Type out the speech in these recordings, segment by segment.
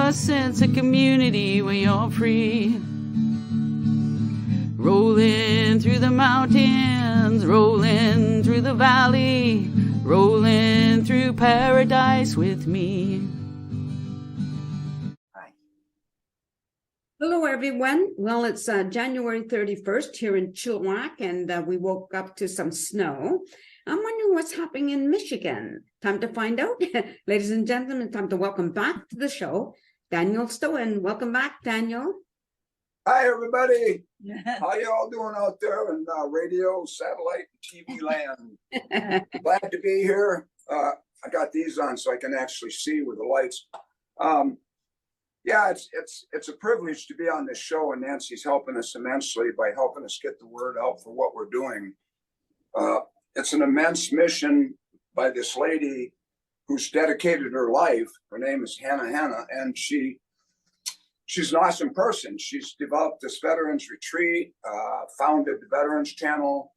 a sense of community when you're free. Rolling through the mountains, rolling through the valley, rolling through paradise with me. Hello, everyone. Well, it's January 31st here in Chilliwack, and we woke up to some snow. I'm wondering what's happening in Michigan. Time to find out. Ladies and gentlemen, time to welcome back to the show, Daniel Stoin. Welcome back, Daniel. Hi, everybody. How you all doing out there in radio, satellite, TV land? Glad to be here. I got these on so I can actually see with the lights. Yeah, it's a privilege to be on this show, and Nancy's helping us immensely by helping us get the word out for what we're doing. It's an immense mission by this lady who's dedicated her life. Her name is Henna Hanna, and she's an awesome person. She's developed this veterans retreat, founded the Veterans Channel,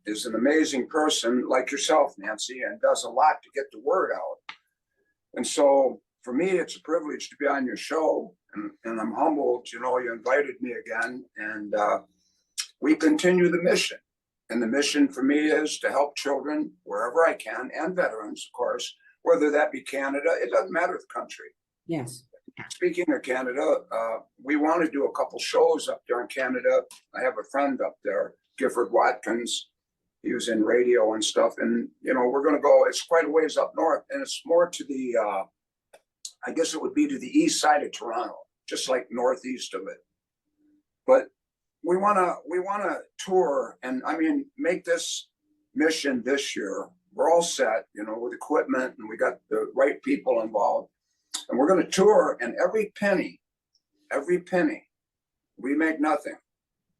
is an amazing person like yourself, Nancy, and does a lot to get the word out. And so for me, it's a privilege to be on your show, and I'm humbled, you invited me again, and we continue the mission. And the mission for me is to help children wherever I can, and veterans, of course, whether that be Canada. It doesn't matter the country. Yes. Speaking of Canada, we want to do a couple shows up there in Canada. I have a friend up there, Gifford Watkins. He was in radio and stuff. And, we're going to go, it's quite a ways up north, and it's more to the, I guess it would be to the east side of Toronto, just like northeast of it. But we want to tour and make this mission this year. We're all set, with equipment, and we got the right people involved, and we're going to tour. And every penny, we make nothing.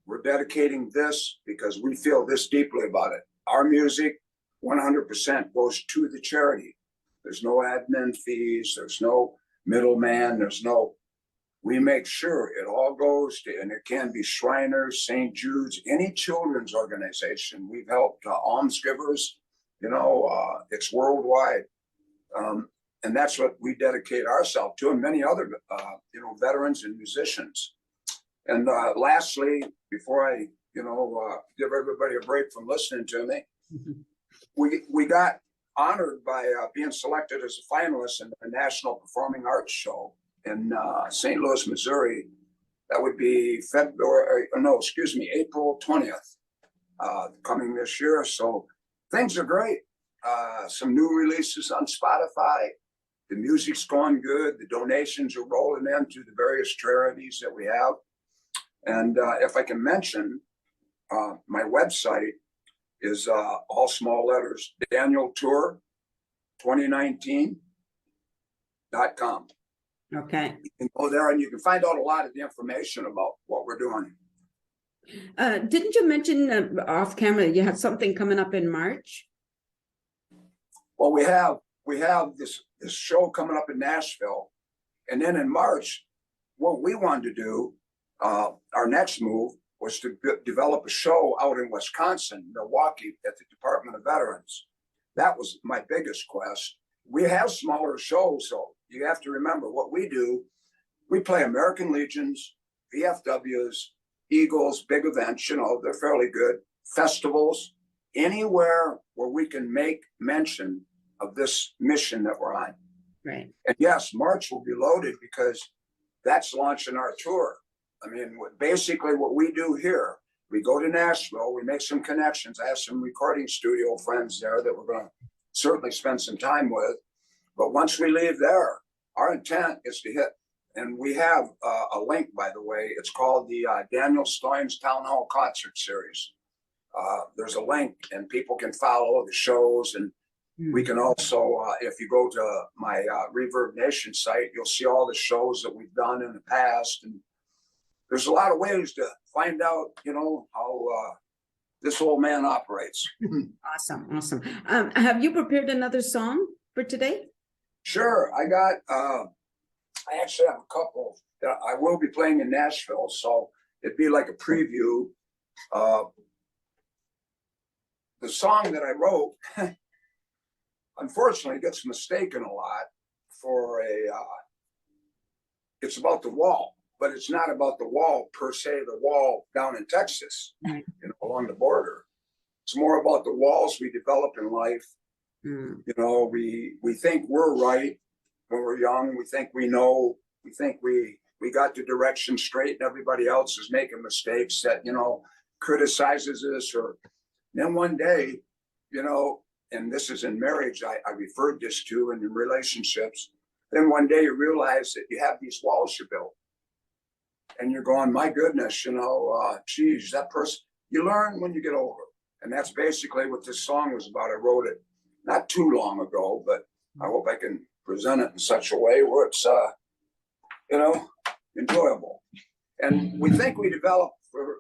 We're dedicating this because we feel this deeply about it. Our music, 100% goes to the charity. There's no admin fees. There's no middleman. We make sure it all goes to, and it can be Shriners, St. Jude's, any children's organization. We've helped almsgivers, it's worldwide. And that's what we dedicate ourselves to, and many other, veterans and musicians. And lastly, before I, give everybody a break from listening to me, we got honored by being selected as a finalist in the National Performing Arts Show in St. Louis, Missouri. That would be April 20th, coming this year. So things are great. Some new releases on Spotify. The music's going good. The donations are rolling in to the various charities that we have. And if I can mention, my website is all small letters, DanielTour2019.com. Okay. You can go there and you can find out a lot of the information about what we're doing. Didn't you mention off camera you had something coming up in March? Well, we have this show coming up in Nashville, and then in March, what we wanted to do, our next move was to develop a show out in Wisconsin, Milwaukee, at the Department of Veterans. That was my biggest quest. We have smaller shows, so you have to remember what we do. We play American Legions, VFWs, Eagles, big events, they're fairly good, festivals, anywhere where we can make mention of this mission that we're on. Right. And yes, March will be loaded because that's launching our tour. Basically what we do here, we go to Nashville, we make some connections. I have some recording studio friends there that we're going to certainly spend some time with. But once we leave there, our intent is to hit, and we have a link, by the way. It's called the Daniel Stoin's Town Hall Concert Series. There's a link, and people can follow the shows, and we can also, if you go to my Reverb Nation site, you'll see all the shows that we've done in the past. And there's a lot of ways to find out, how this old man operates. Awesome. Have you prepared another song for today? Sure. I actually have a couple that I will be playing in Nashville. So it'd be like a preview. The song that I wrote, unfortunately, gets mistaken a lot for it's about the wall, but it's not about the wall per se, the wall down in Texas, Right. you know, along the border. It's more about the walls we develop in life. Mm. You know, we think we're right when we're young. We think we know. We think we got the direction straight, and everybody else is making mistakes that, you know, criticizes us. Or then one day, you know, and this is in marriage, I referred this to, and in relationships. Then one day you realize that you have these walls you built, and you're going, my goodness, you know, geez, that person. You learn when you get older, and that's basically what this song was about. I wrote it not too long ago, but I hope I can present it in such a way where it's, you know, enjoyable. And we think we developed.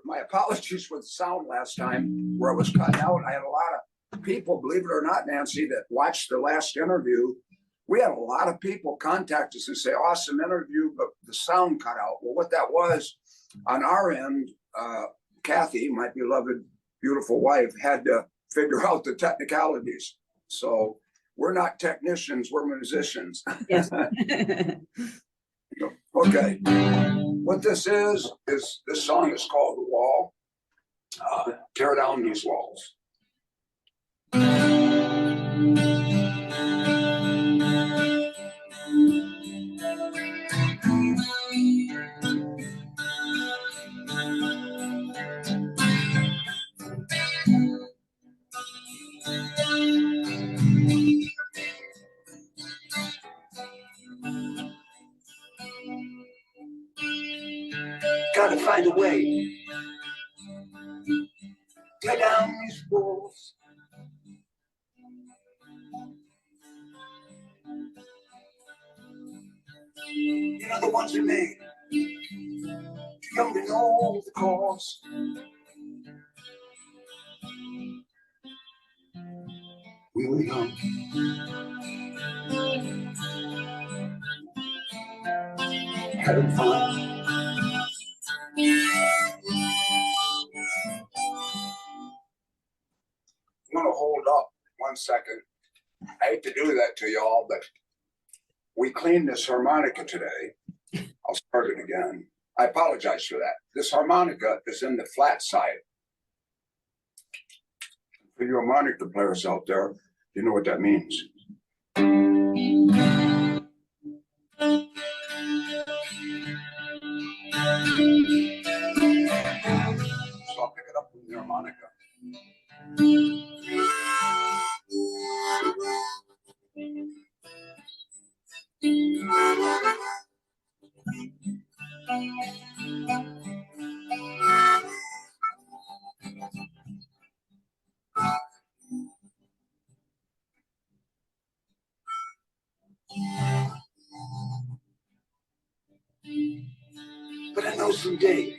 My apologies for the sound last time where it was cut out. I had a lot of people, believe it or not, Nancy, that watched the last interview. We had a lot of people contact us and say, awesome interview, but the sound cut out. Well, what that was on our end, Kathy, my beloved, beautiful wife, had to figure out the technicalities. So we're not technicians, we're musicians. Yes. Okay. What this is this song is called The Wall. Tear down these walls. Gotta find a way. Tear down these walls. You know, the ones we made. Too young to know the cause. We were young. Having fun. I'm gonna hold up 1 second. I hate to do that to y'all, but we cleaned this harmonica today. I'll start it again. I apologize for that. This harmonica is in the flat side. For you harmonica players out there, you know what that means. So I'll pick it up from the harmonica. But I know someday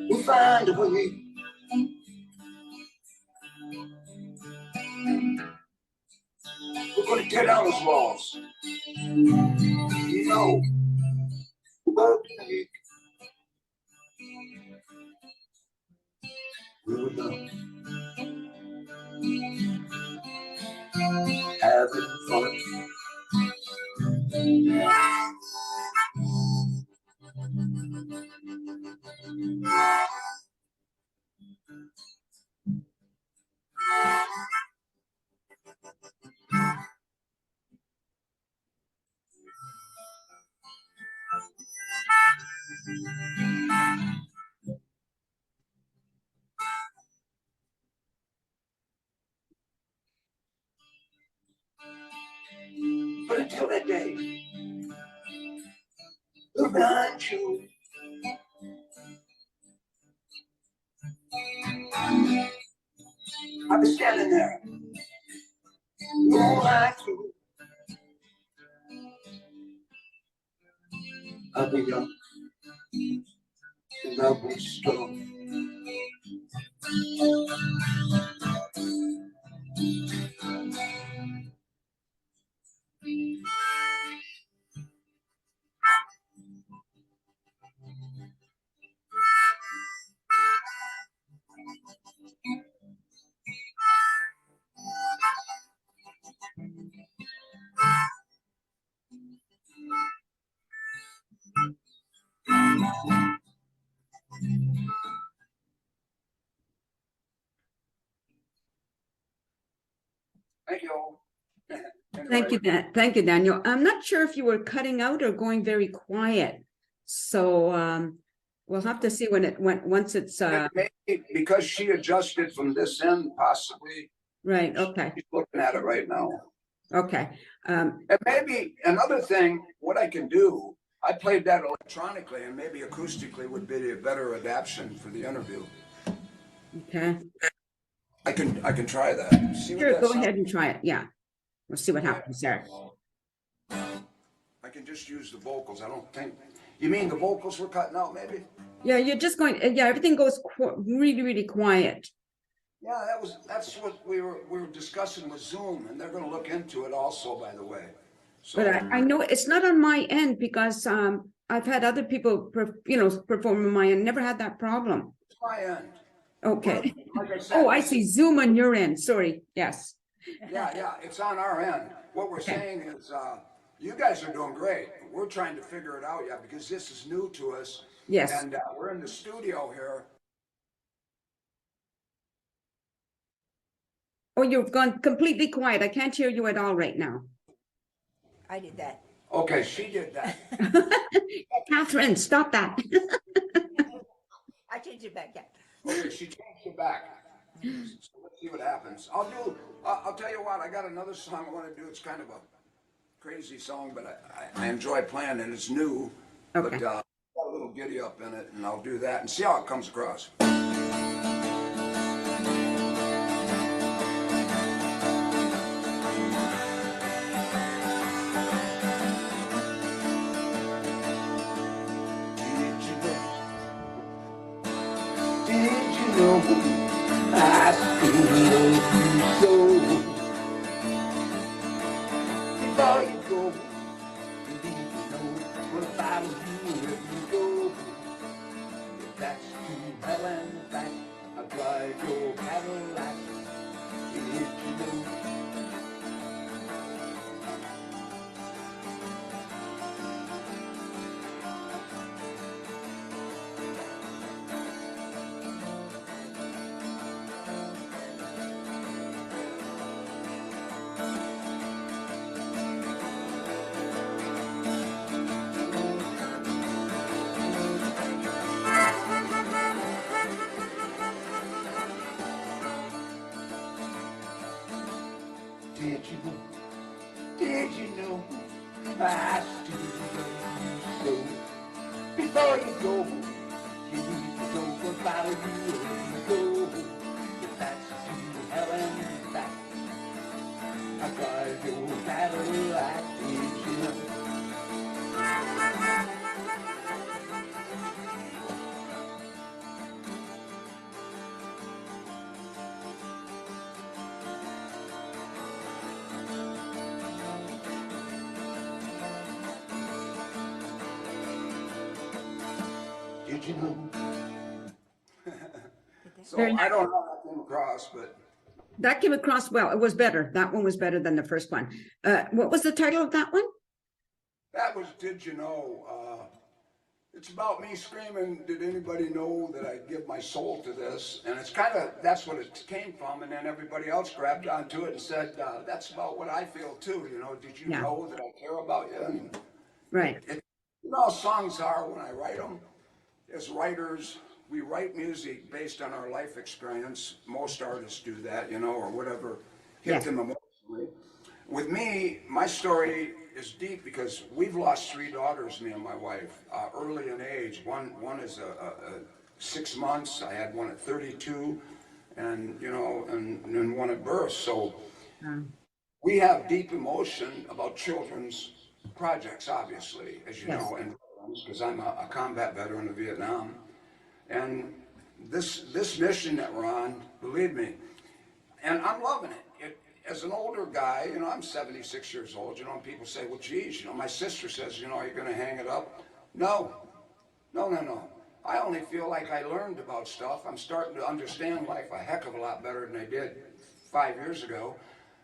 we'll find a way. We're gonna tear down those walls. You know, we'll be having fun. But until that day, we'll find you. I'll be standing there. Won't like you. I'll be young and I'll be strong. Thank you, Dan. Thank you, Daniel. I'm not sure if you were cutting out or going very quiet. So we'll have to see when it went once it's Maybe because she adjusted from this end, possibly. right. Okay. She's looking at it right now. Okay. And maybe another thing, what I can do, I played that electronically, and maybe acoustically would be a better adaptation for the interview. Okay. I can try that. See what Sure, that go sounds- ahead and try it. Yeah. We'll see what happens there. I can just use the vocals. I don't think. You mean the vocals were cutting out, maybe? Yeah, you're just going. Yeah, everything goes really, really quiet. Yeah, that's what we were discussing with Zoom, and they're going to look into it also, by the way. So, But I know it's not on my end because I've had other people perform on my end. Never had that problem. it's my end. Okay. Like I said, Oh, I see. Zoom on your end. Sorry. Yes. Yeah, it's on our end. What we're saying is, you guys are doing great. We're trying to figure it out yet because this is new to us. Yes. And we're in the studio here. Oh, you've gone completely quiet. I can't hear you at all right now. I did that. Okay, she did that. Catherine, stop that. I changed it back, yeah. Okay, she changed it back. So let's see what happens. I'll tell you what, I got another song I want to do. It's kind of a crazy song, but I enjoy playing it. It's new. Okay. But got a little giddy up in it, and I'll do that and see how it comes across. Did you know I still love you so? Before you go, did you know what if I was you wherever you go? If that's to hell and back, I'll drive your Cadillac. Did you know? Did you know? Did you know I still love you so? Before you go, you need to know about you wherever you go. If that's to hell and back, I drive your Cadillac. Did you know? Did you know? So Very I don't know how that came across, but That came across well. It was better. That one was better than the first one. What was the title of that one? that was Did You Know? It's about me screaming, did anybody know that I give my soul to this? And it's kind of, that's what it came from. And then everybody else grabbed onto it and said, that's about what I feel too. You know, did you Yeah. know that I care about you? And Right. you know how songs are when I write them? As writers, we write music based on our life experience. Most artists do that, you know, or whatever hit Yeah. them emotionally. With me, my story is deep because we've lost 3 daughters, me and my wife, early in age. One is 6 months. I had one at 32, and you know, and one at birth. So we have deep emotion about children's projects, obviously, as you Yes. know, and because I'm a combat veteran of Vietnam, and this mission that we're on, believe me, and I'm loving it. As an older guy, you know, I'm 76 years old, you know, and people say, well, geez, you know, my sister says, you know, are you going to hang it up? No. I only feel like I learned about stuff. I'm starting to understand life a heck of a lot better than I did 5 years ago.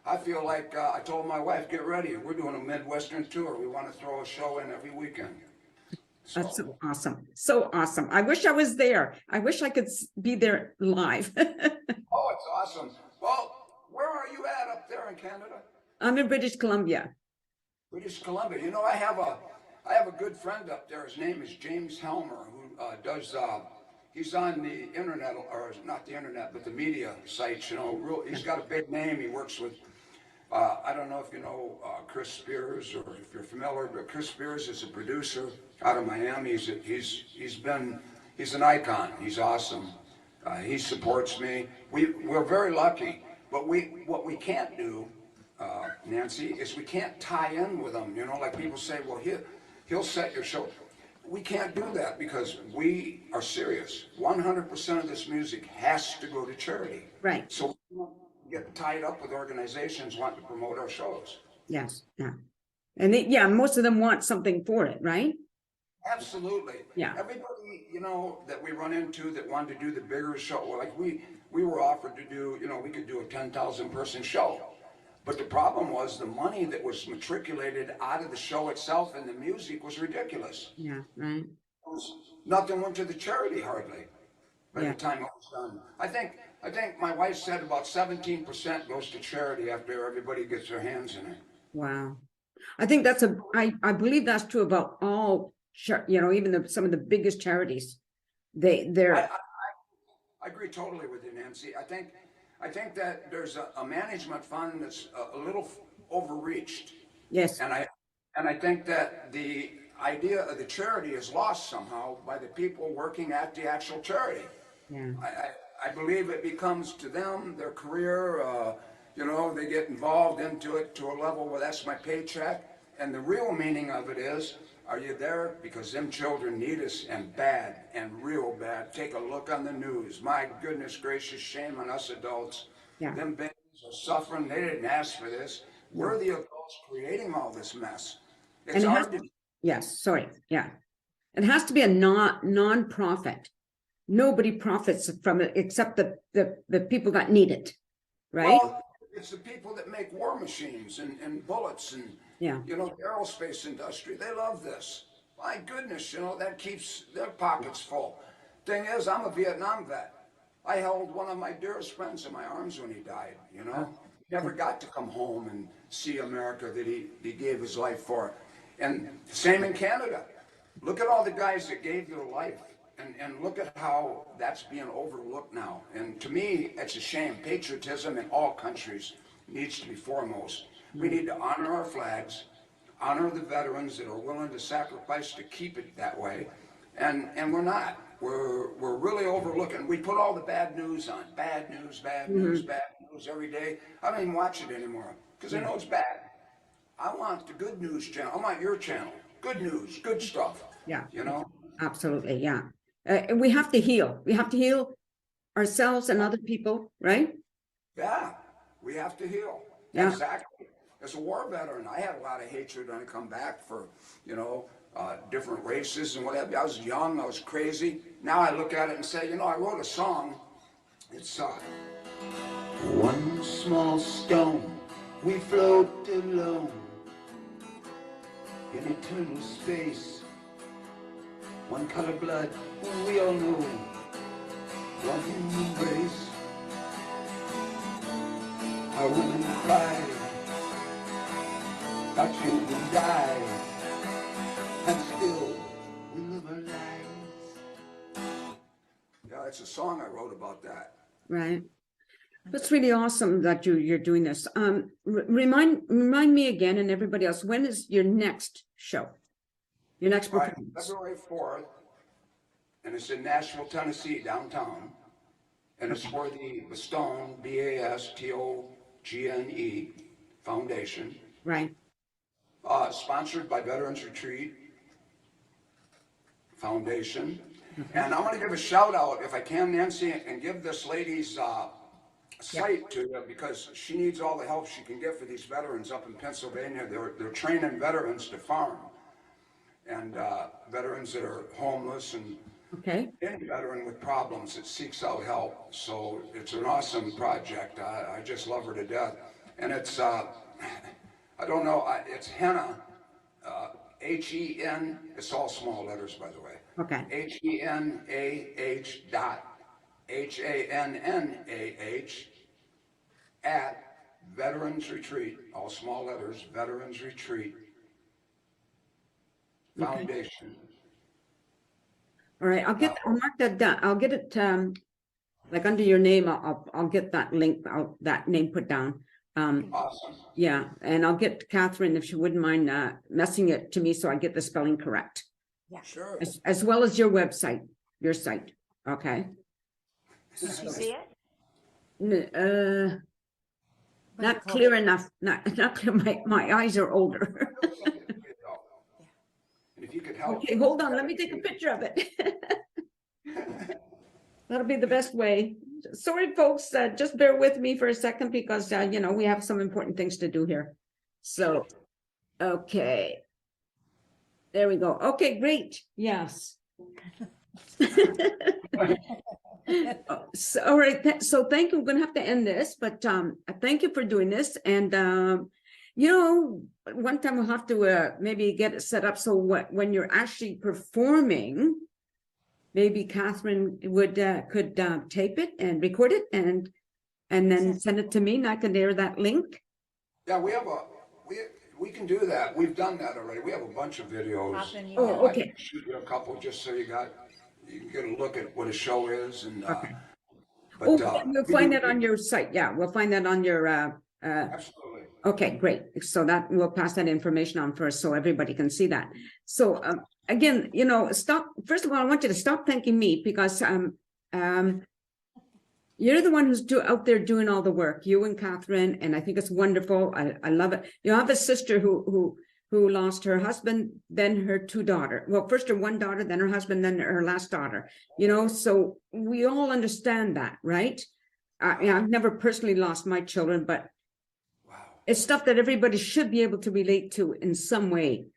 I feel like I told my wife, get ready. We're doing a Midwestern tour. We want to throw a show in every weekend. That's so awesome. So awesome. I wish I was there. I wish I could be there live. Oh, it's awesome. Well, where are you at up there in Canada? I'm in British Columbia. British Columbia. You know, I have a good friend up there. His name is James Helmer, who does. He's on the internet, or not the internet, but the media sites. You know, he's got a big name. He works with. I don't know if you know Chris Spears, or if you're familiar, but Chris Spears is a producer out of Miami. He's an icon. He's awesome. He supports me. We're very lucky, but what we can't do, Nancy, is we can't tie in with them. You know, like people say, well, he'll set your show. We can't do that because we are serious. 100% of this music has to go to charity. Right. So we don't get tied up with organizations wanting to promote our shows. Yes. Yeah. And most of them want something for it, right? Absolutely. Yeah. Everybody, you know, that we run into that wanted to do the bigger show, like we were offered to do, you know, we could do a 10,000 person show. But the problem was the money that was matriculated out of the show itself and the music was ridiculous. Yeah, right. Nothing went to the charity hardly by the time it was done. I think my wife said about 17% goes to charity after everybody gets their hands in it. Wow. I think I believe that's true about all, you know, even some of the biggest charities. I agree totally with you, Nancy. I think that there's a management fund that's a little overreached. Yes. And I think that the idea of the charity is lost somehow by the people working at the actual charity. Yeah. I believe it becomes to them their career. You know, they get involved into it to a level where that's my paycheck. And the real meaning of it is, are you there because them children need us, and bad, and real bad? Take a look on the news. My goodness gracious, shame on us adults. Yeah. Them babies are suffering. They didn't ask for this. We're the adults creating all this mess. It's hard to... Yes, sorry. Yeah. It has to be a non-profit. Nobody profits from it except the people that need it, right? Well, it's the people that make war machines and bullets and, you know, the aerospace industry. They love this. My goodness, you know, that keeps their pockets full. Thing is, I'm a Vietnam vet. I held one of my dearest friends in my arms when he died, you know. Never got to come home and see America that he gave his life for. And same in Canada. Look at all the guys that gave their life. And look at how that's being overlooked now. And to me, it's a shame. Patriotism in all countries needs to be foremost. We need to honor our flags, honor the veterans that are willing to sacrifice to keep it that way. And we're not. We're really overlooking. We put all the bad news on. Bad news, bad news, bad news every day. I don't even watch it anymore because I know it's bad. I want the good news channel. I want your channel. Good news, good stuff. Yeah. You know? Absolutely, yeah. We have to heal. We have to heal ourselves and other people, right? Yeah, we have to heal. Yeah. Exactly. As a war veteran, I had a lot of hatred when I come back for, you know, different races and whatever. I was young, I was crazy. Now I look at it and say, you know, I wrote a song. It's one small stone, we float alone in eternal space. One color blood, we all know. One human race. Our women cry, our children die, and still we live our lives. Yeah, it's a song I wrote about that. Right. That's really awesome that you're doing this. Remind me again, and everybody else, when is your next show? Your next performance? February 4th, and it's in Nashville, Tennessee, downtown. And it's for the Stoin, BASTOGNE Foundation. Right. Sponsored by Veterans Retreat Foundation. And I want to give a shout out, if I can, Nancy, and give this lady's site to you, because she needs all the help she can get for these veterans up in Pennsylvania. They're training veterans to farm, and veterans that are homeless, and any veteran with problems that seeks out help. So it's an awesome project. I just love her to death. And it's, I don't know, it's Henna, H-E-N, it's all small letters, by the way. Okay. H-E-N-A-H.HANNAH Veterans Retreat, all small letters, Veterans Retreat Foundation. All right, I'll mark that down. I'll get it, like under your name, I'll get that link, that name put down. Awesome. Yeah, and I'll get Catherine, if she wouldn't mind, messing it to me so I get the spelling correct. Yeah. Sure. As well as your website, your site, okay? Did you see it? Not clear enough, not clear, my eyes are older. And if you could help. Okay, hold on, let me take a picture of it. That'll be the best way. Sorry, folks, just bear with me for a second because, you know, we have some important things to do here. So, okay. There we go. Okay, great. Yes. So, all right. So thank you. We're going to have to end this, but thank you for doing this. And, you know, one time we'll have to maybe get it set up so when you're actually performing, maybe Catherine would could tape it and record it and then send it to me and I can air that link. Yeah, we can do that. We've done that already. We have a bunch of videos. Oh, okay. I can shoot you a couple just so you can get a look at what a show is and. Okay. But, we'll find that on your site. Yeah, we'll find that on your. Absolutely. Okay, great. So that we'll pass that information on first so everybody can see that. So again, you know, first of all, I want you to stop thanking me because you're the one who's out there doing all the work, you and Catherine, and I think it's wonderful. I love it. You have a sister who lost her husband, then her two daughters. Well, first her one daughter, then her husband, then her last daughter. You know, so we all understand that, right? I've never personally lost my children, but it's stuff that everybody should be able to relate to in some way.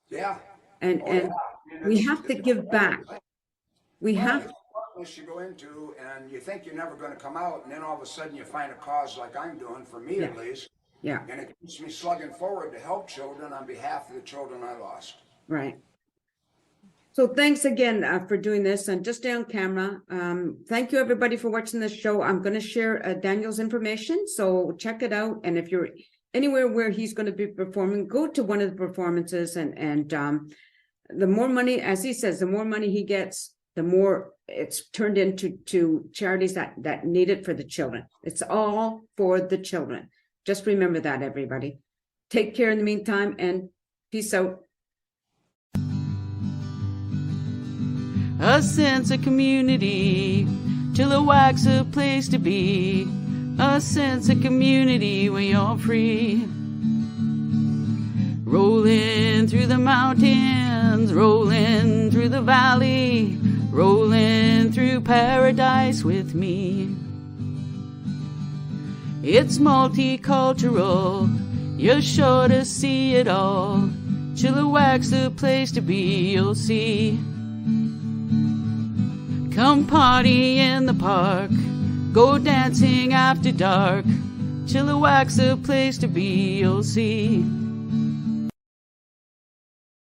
Yeah. And we have to give back. We have. You go into and you think you're never going to come out, and then all of a sudden you find a cause like I'm doing, for me at least. Yeah. And it keeps me slugging forward to help children on behalf of the children I lost. Right. So thanks again for doing this and just stay on camera. Thank you everybody for watching this show. I'm going to share Daniel's information, so check it out. And if you're anywhere where he's going to be performing, go to one of the performances and the more money, as he says, the more money he gets, the more it's turned into charities that need it for the children. It's all for the children. Just remember that, everybody. Take care in the meantime and peace out. A sense of community, Chilliwack's a place to be. A sense of community when you're free. Rolling through the mountains, rolling through the valley, rolling through paradise with me. It's multicultural, you're sure to see it all. Chilliwack's the place to be, you'll see. Come party in the park, go dancing after dark. Chilliwack's the place to be, you'll see.